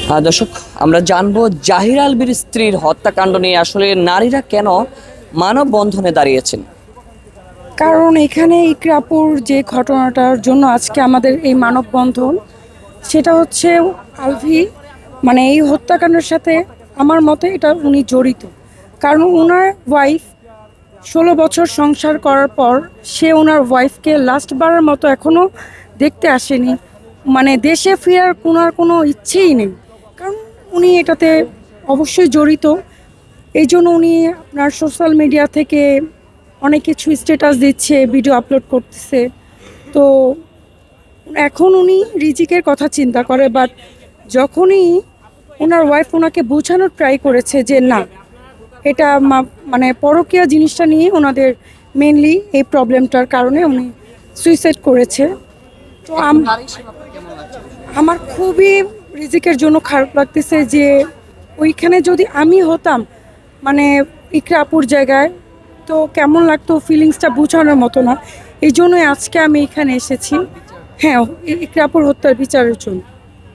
দর্শক, আমরা জানবো জাহির আলভীর স্ত্রীর হত্যাকাণ্ড নিয়ে আসলে নারীরা কেন মানববন্ধনে দাঁড়িয়েছেন। কারণ এখানে ইকরাপুর যে ঘটনাটার জন্য আজকে আমাদের এই মানববন্ধন, সেটা হচ্ছে আলভি মানে এই হত্যাকাণ্ডের সাথে আমার মতে এটা উনি জড়িত। কারণ ওনার ওয়াইফ 16 বছর সংসার করার পর সে ওনার ওয়াইফকে লাস্টবারের মতো এখনও দেখতে আসেনি, মানে দেশে ফেরার ওনার কোনো ইচ্ছেই নেই। কারণ উনি এটাতে অবশ্যই জড়িত। এই জন্য উনি আপনার সোশ্যাল মিডিয়া থেকে অনেক কিছু স্ট্যাটাস দিচ্ছে, ভিডিও আপলোড করতেছে। তো এখন উনি রিজিকের কথা চিন্তা করে, বাট যখনই ওনার ওয়াইফ ওনাকে বোঝানোর ট্রাই করেছে যে না, এটা মানে পরকীয়া জিনিসটা নিয়ে ওনাদের মেনলি এই প্রবলেমটার কারণে উনি সুইসাইড করেছে। তো আমার খুবই রিজিকের জন্য খারাপ লাগতেছে যে ওইখানে যদি আমি হতাম, মানে ইকরা আপুর জায়গায়, তো কেমন লাগতো ফিলিংসটা বোঝানোর মতো না। এই জন্যই আজকে আমি এখানে এসেছি। হ্যাঁ, ইকরা আপুর হত্যার বিচারের জন্য।